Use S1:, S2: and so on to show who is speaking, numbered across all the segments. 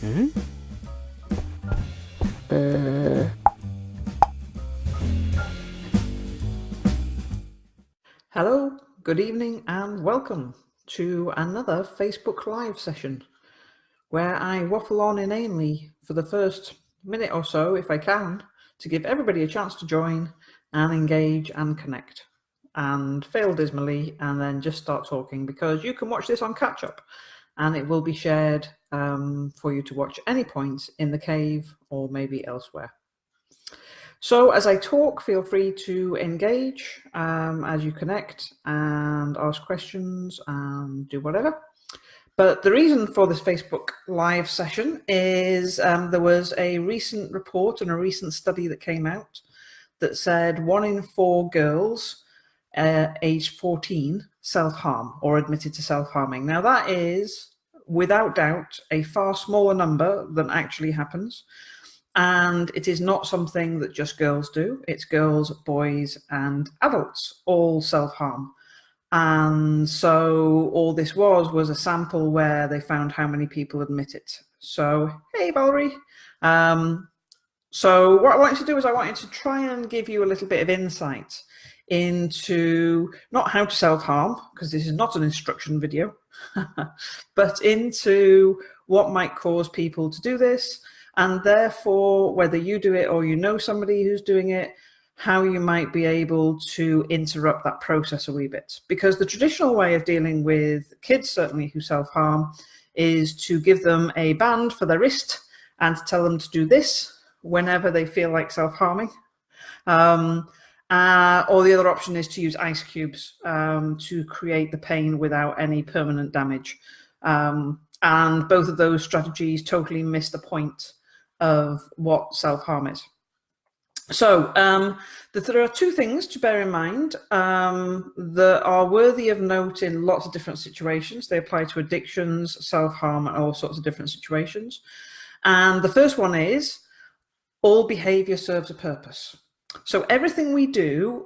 S1: Hello, good evening and welcome to another Facebook Live session where I waffle on inanely for the first minute or so, if I can, to give everybody a chance to join and engage and connect, and fail dismally and then just start talking, because you can watch this on catch up and it will be shared for you to watch any point in the cave or maybe elsewhere. So as I talk, feel free to engage as you connect and ask questions and do whatever. But the reason for this Facebook Live session is there was a recent report and a recent study that came out that said 1 in 4 girls aged 14 self-harm or admitted to self-harming. Now that is, without doubt, a far smaller number than actually happens. And it is not something that just girls do. It's girls, boys, and adults all self-harm. And so all this was a sample where they found how many people admit it. So, hey, Valerie. So what I wanted to do is I wanted to try and give you a little bit of insight into not how to self-harm, because this is not an instruction video, but into what might cause people to do this, and therefore, whether you do it or you know somebody who's doing it, how you might be able to interrupt that process a wee bit. Because the traditional way of dealing with kids, certainly who self-harm, is to give them a band for their wrist and to tell them to do this whenever they feel like self-harming. Or the other option is to use ice cubes to create the pain without any permanent damage. And both of those strategies totally miss the point of what self-harm is. So there are 2 things to bear in mind that are worthy of note in lots of different situations. They apply to addictions, self-harm, and all sorts of different situations. And the first one is, all behavior serves a purpose. So everything we do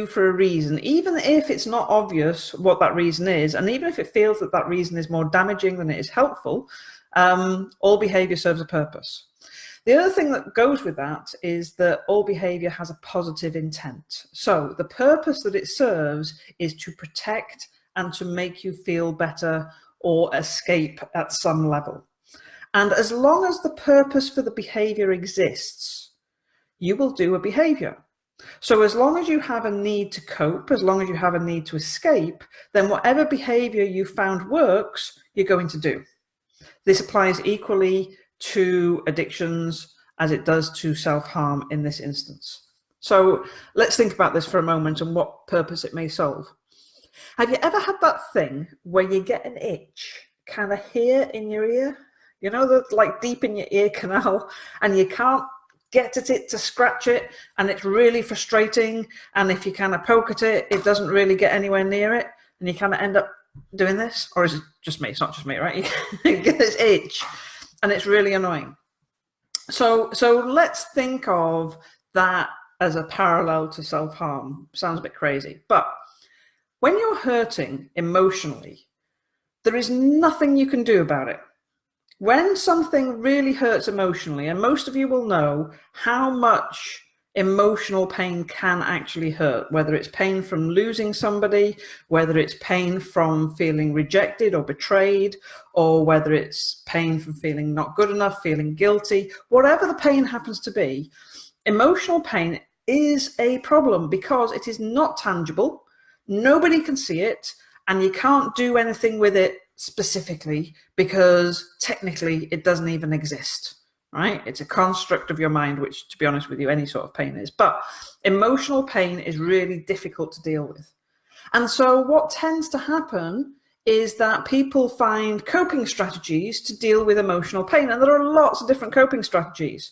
S1: for a reason, even if it's not obvious what that reason is, and even if it feels that that reason is more damaging than it is helpful, all behavior serves a purpose. The other thing that goes with that is that all behavior has a positive intent. So the purpose that it serves is to protect and to make you feel better or escape at some level. And as long as the purpose for the behavior exists, you will do a behavior. So as long as you have a need to cope, as long as you have a need to escape, then whatever behavior you found works, you're going to do. This applies equally to addictions as it does to self-harm in this instance. So let's think about this for a moment and what purpose it may solve. Have you ever had that thing where you get an itch kind of here in your ear? You know, that like deep in your ear canal, and you can't get at it to scratch it, and it's really frustrating, and if you kind of poke at it, it doesn't really get anywhere near it, and you kind of end up doing this? Or is it just me? It's not just me, right? You get this itch and it's really annoying. So let's think of that as a parallel to self-harm. Sounds a bit crazy, but when you're hurting emotionally, there is nothing you can do about it. When something really hurts emotionally, and most of you will know how much emotional pain can actually hurt, whether it's pain from losing somebody, whether it's pain from feeling rejected or betrayed, or whether it's pain from feeling not good enough, feeling guilty, whatever the pain happens to be, emotional pain is a problem because it is not tangible, nobody can see it, and you can't do anything with it specifically because technically it doesn't even exist. Right? It's a construct of your mind, which, to be honest with you, any sort of pain is. But emotional pain is really difficult to deal with. And so what tends to happen is that people find coping strategies to deal with emotional pain. And there are lots of different coping strategies.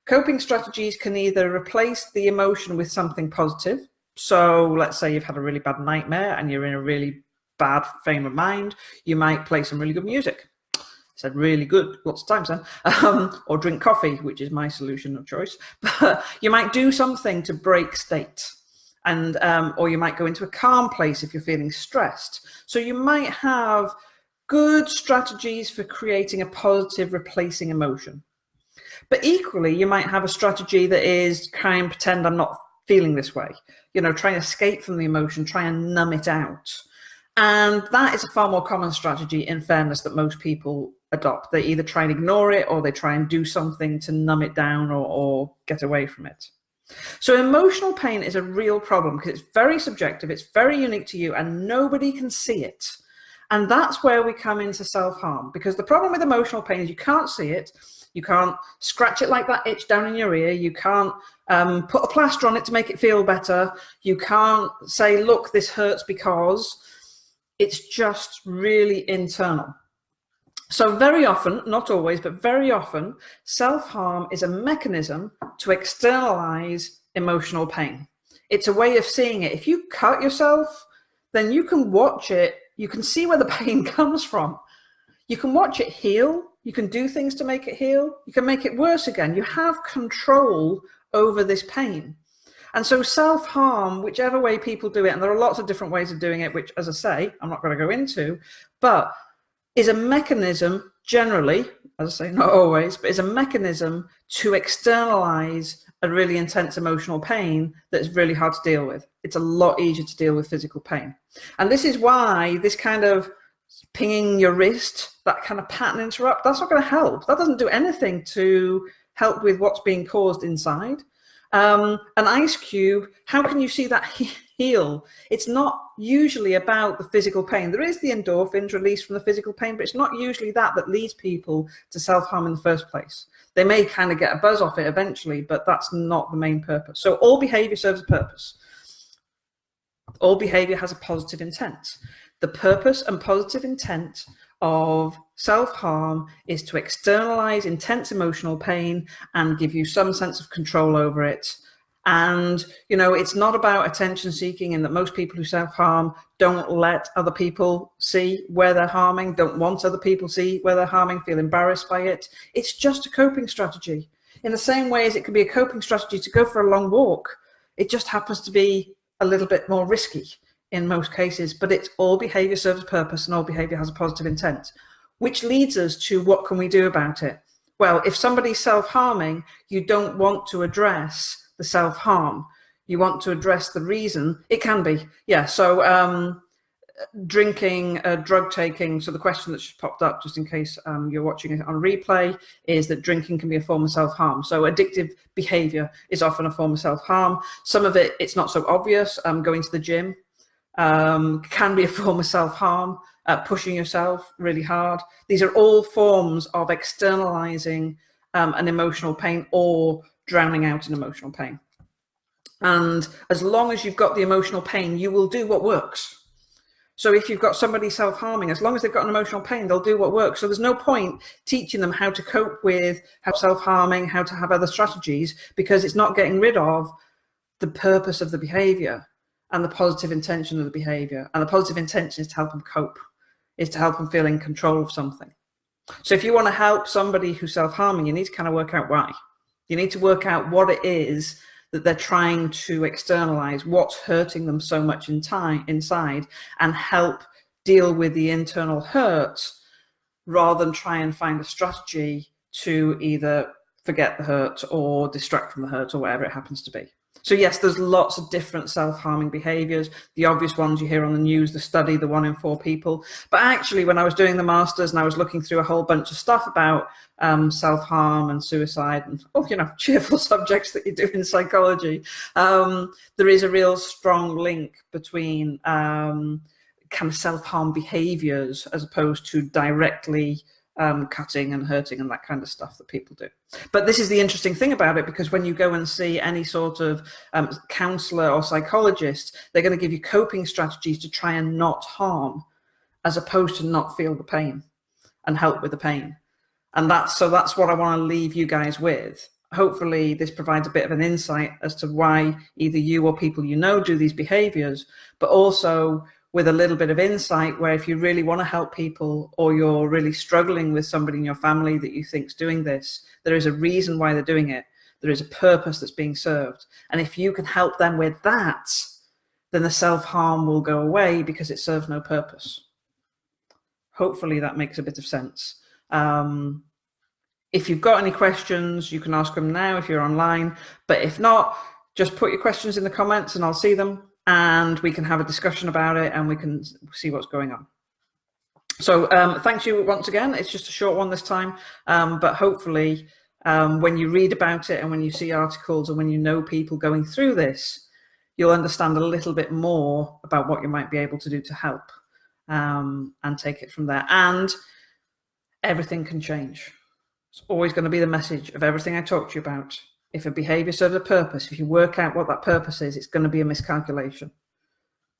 S1: Coping strategies can either replace the emotion with something positive. So let's say you've had a really bad nightmare and you're in a really bad frame of mind. You might play some really good music. Said really good lots of times then, or drink coffee, which is my solution of choice. But you might do something to break state, and or you might go into a calm place if you're feeling stressed. So you might have good strategies for creating a positive replacing emotion. But equally, you might have a strategy that is try and pretend I'm not feeling this way, you know, try and escape from the emotion, try and numb it out. And that is a far more common strategy, in fairness, that most people adopt. They either try and ignore it or they try and do something to numb it down or get away from it. So emotional pain is a real problem because it's very subjective, it's very unique to you, and nobody can see it. And that's where we come into self-harm, because the problem with emotional pain is you can't see it, you can't scratch it like that itch down in your ear, you can't put a plaster on it to make it feel better, you can't say, look, this hurts, because it's just really internal. So very often, not always, but very often, self-harm is a mechanism to externalize emotional pain. It's a way of seeing it. If you cut yourself, then you can watch it, you can see where the pain comes from. You can watch it heal, you can do things to make it heal, you can make it worse again. You have control over this pain. And so self-harm, whichever way people do it, and there are lots of different ways of doing it, which, as I say, I'm not going to go into, but is a mechanism generally, as I say, not always, but is a mechanism to externalize a really intense emotional pain that's really hard to deal with. It's a lot easier to deal with physical pain. And this is why this kind of pinging your wrist, that kind of pattern interrupt, that's not going to help. That doesn't do anything to help with what's being caused inside. An ice cube, how can you see that heal? It's not usually about the physical pain. There is the endorphins released from the physical pain, but it's not usually that leads people to self-harm in the first place. They may kind of get a buzz off it eventually, but that's not the main purpose. So all behavior serves a purpose. All behavior has a positive intent. The purpose and positive intent of self-harm is to externalize intense emotional pain and give you some sense of control over it. And, you know, it's not about attention seeking, in that most people who self-harm don't let other people see where they're harming, don't want other people to see where they're harming, feel embarrassed by it. It's just a coping strategy. In the same way as it can be a coping strategy to go for a long walk, it just happens to be a little bit more risky in most cases, but it's all behavior serves a purpose and all behavior has a positive intent, which leads us to what can we do about it? Well, if somebody's self-harming, you don't want to address the self-harm. You want to address the reason. It can be, yeah. So drinking, drug taking. So the question that's just popped up, just in case you're watching it on replay, is that drinking can be a form of self-harm. So addictive behavior is often a form of self-harm. Some of it, it's not so obvious. Going to the gym can be a form of self-harm. Pushing yourself really hard. These are all forms of externalizing an emotional pain or drowning out an emotional pain. And as long as you've got the emotional pain, you will do what works. So if you've got somebody self-harming, as long as they've got an emotional pain, they'll do what works. So there's no point teaching them how to cope with how self-harming, how to have other strategies, because it's not getting rid of the purpose of the behavior and the positive intention of the behavior. And the positive intention is to help them cope, is to help them feel in control of something. So if you want to help somebody who's self-harming, you need to kind of work out why. You need to work out what it is that they're trying to externalize, what's hurting them so much inside, and help deal with the internal hurt rather than try and find a strategy to either forget the hurt or distract from the hurt or whatever it happens to be. So yes, there's lots of different self-harming behaviors. The obvious ones you hear on the news, the study, the 1 in 4 people. But actually, when I was doing the masters and I was looking through a whole bunch of stuff about self-harm and suicide and, cheerful subjects that you do in psychology, there is a real strong link between kind of self-harm behaviors as opposed to directly cutting and hurting and that kind of stuff that people do. But this is the interesting thing about it, because when you go and see any sort of counselor or psychologist, they're going to give you coping strategies to try and not harm, as opposed to not feel the pain and help with the pain. And that's what I want to leave you guys with. Hopefully this provides a bit of an insight as to why either you or people you know do these behaviors, but also with a little bit of insight where if you really want to help people, or you're really struggling with somebody in your family that you think's doing this, there is a reason why they're doing it. There is a purpose that's being served. And if you can help them with that, then the self-harm will go away because it serves no purpose. Hopefully that makes a bit of sense. If you've got any questions, you can ask them now if you're online, but if not, just put your questions in the comments and I'll see them and we can have a discussion about it and we can see what's going on. So thank you once again. It's just a short one this time, but hopefully when you read about it and when you see articles and when you know people going through this, you'll understand a little bit more about what you might be able to do to help and take it from there. And everything can change. It's always going to be the message of everything I talked to you about. If a behavior serves a purpose, if you work out what that purpose is, it's going to be a miscalculation.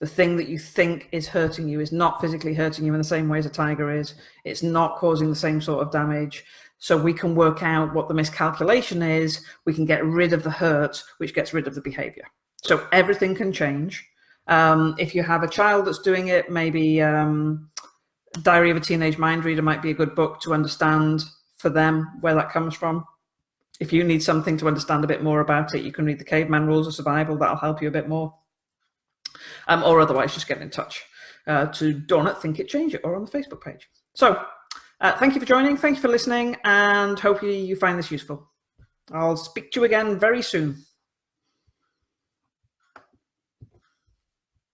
S1: The thing that you think is hurting you is not physically hurting you in the same way as a tiger is. It's not causing the same sort of damage. So we can work out what the miscalculation is. We can get rid of the hurt, which gets rid of the behavior. So everything can change. If you have a child that's doing it, maybe Diary of a Teenage Mind Reader might be a good book to understand for them where that comes from. If you need something to understand a bit more about it, you can read the Caveman Rules of Survival. That'll help you a bit more. Or otherwise, just get in touch to Dawn at Think It, Change It, or on the Facebook page. So thank you for joining. Thank you for listening, and hopefully you find this useful. I'll speak to you again very soon.